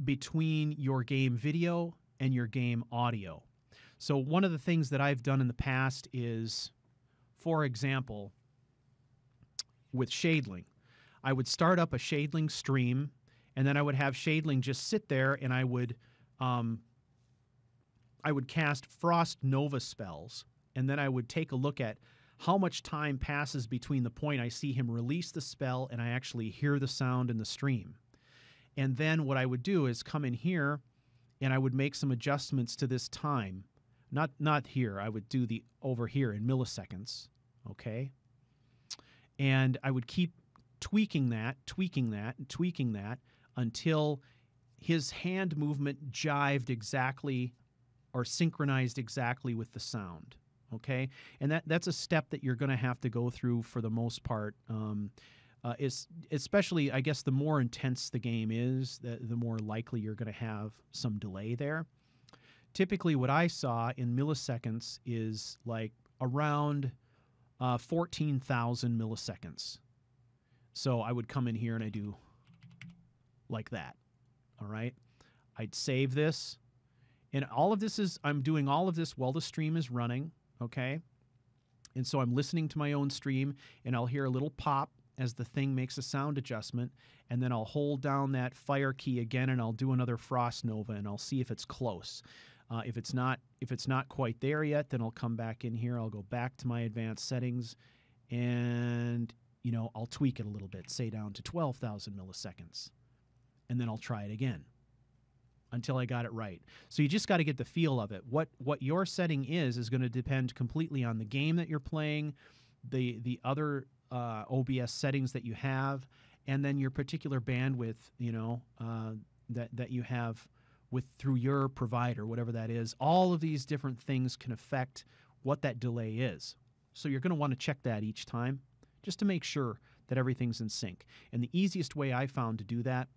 between your game video and your game audio. So one of the things that I've done in the past is, for example, with Shadling, I would start up a Shadling stream, and then I would have Shadling just sit there, and I would cast Frost Nova spells, and then I would take a look at how much time passes between the point I see him release the spell and I actually hear the sound in the stream. And then what I would do is come in here, and I would make some adjustments to this time. Not here. I would do the over here in milliseconds, okay? And I would keep tweaking that until his hand movement jived exactly or synchronized exactly with the sound, okay? And that's a step that you're going to have to go through for the most part. Especially, I guess, the more intense the game is, the more likely you're going to have some delay there. Typically, what I saw in milliseconds is like around 14,000 milliseconds. So I would come in here and I do like that, all right? I'd save this. And all of this is, I'm doing all of this while the stream is running, okay? And so I'm listening to my own stream, and I'll hear a little pop as the thing makes a sound adjustment, and then I'll hold down that fire key again, and I'll do another Frost Nova, and I'll see if it's close. If it's not quite there yet, then I'll come back in here. I'll go back to my advanced settings, and I'll tweak it a little bit, say down to 12,000 milliseconds, and then I'll try it again until I got it right. So you just got to get the feel of it. What your setting is going to depend completely on the game that you're playing, the other OBS settings that you have, and then your particular bandwidth, you know, that you have through your provider, whatever that is. All of these different things can affect what that delay is. So you're going to want to check that each time just to make sure that everything's in sync. And the easiest way I found to do that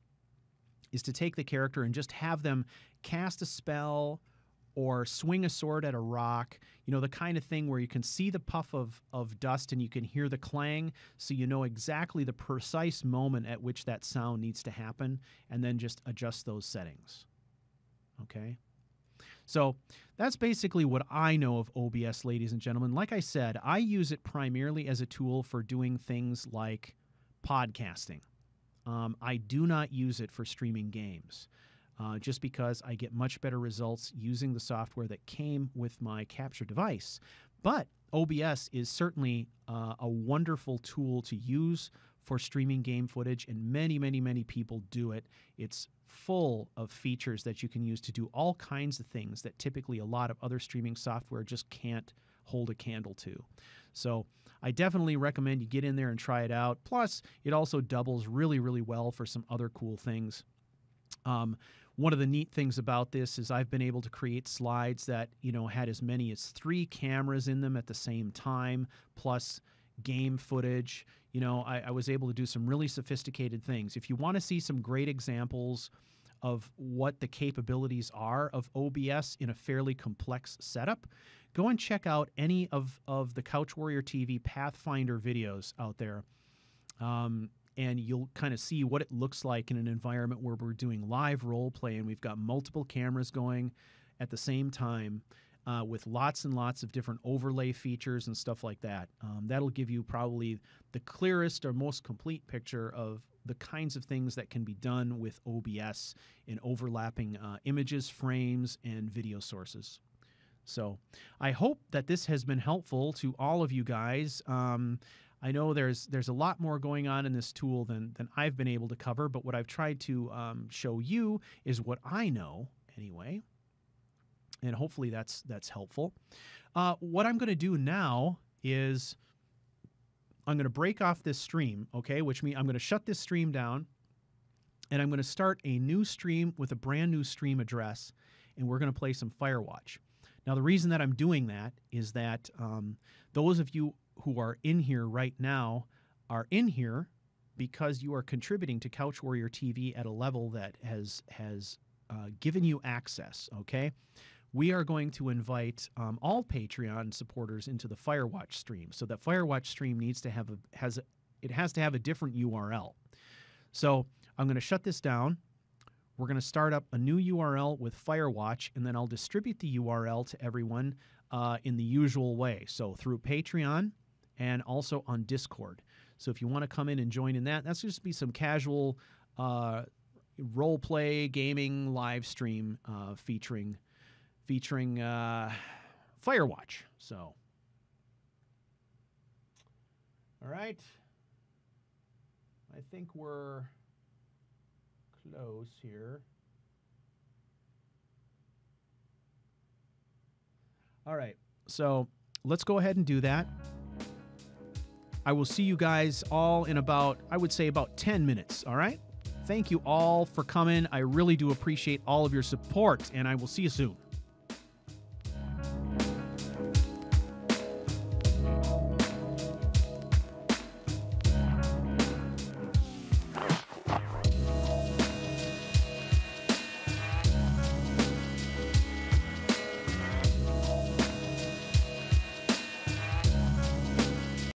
is to take the character and just have them cast a spell or swing a sword at a rock, you know, the kind of thing where you can see the puff of dust and you can hear the clang, so you know exactly the precise moment at which that sound needs to happen, and then just adjust those settings. Okay? So that's basically what I know of OBS, ladies and gentlemen. Like I said, I use it primarily as a tool for doing things like podcasting. I do not use it for streaming games, just because I get much better results using the software that came with my capture device. But OBS is certainly a wonderful tool to use for streaming game footage, and many, many, many people do it. It's full of features that you can use to do all kinds of things that typically a lot of other streaming software just can't hold a candle to. So I definitely recommend you get in there and try it out. Plus, it also doubles really, really well for some other cool things. One of the neat things about this is I've been able to create slides that, you know, had as many as 3 cameras in them at the same time, plus game footage. You know, I was able to do some really sophisticated things. If you want to see some great examples of what the capabilities are of OBS in a fairly complex setup, go and check out any of the CouchWarrior TV Pathfinder videos out there. And you'll kind of see what it looks like in an environment where we're doing live role play and we've got multiple cameras going at the same time, with lots and lots of different overlay features and stuff like that. That'll give you probably the clearest or most complete picture of the kinds of things that can be done with OBS in overlapping images, frames, and video sources. So I hope that this has been helpful to all of you guys. I know there's a lot more going on in this tool than I've been able to cover, but what I've tried to show you is what I know anyway. And hopefully that's helpful. What I'm going to do now is I'm going to break off this stream, okay, which means I'm going to shut this stream down, and I'm going to start a new stream with a brand new stream address, and we're going to play some Firewatch. Now, the reason that I'm doing that is that those of you who are in here right now are in here because you are contributing to CouchWarrior TV at a level that has given you access, okay? We are going to invite all Patreon supporters into the Firewatch stream. So that Firewatch stream needs to have has to have a different URL. So I'm going to shut this down. We're going to start up a new URL with Firewatch, and then I'll distribute the URL to everyone in the usual way. So through Patreon and also on Discord. So if you want to come in and join in that, that's just be some casual role play gaming live stream featuring Firewatch. So, all right. I think we're close here. All right. So let's go ahead and do that. I will see you guys all in about, I would say about 10 minutes. All right. Thank you all for coming. I really do appreciate all of your support, and I will see you soon.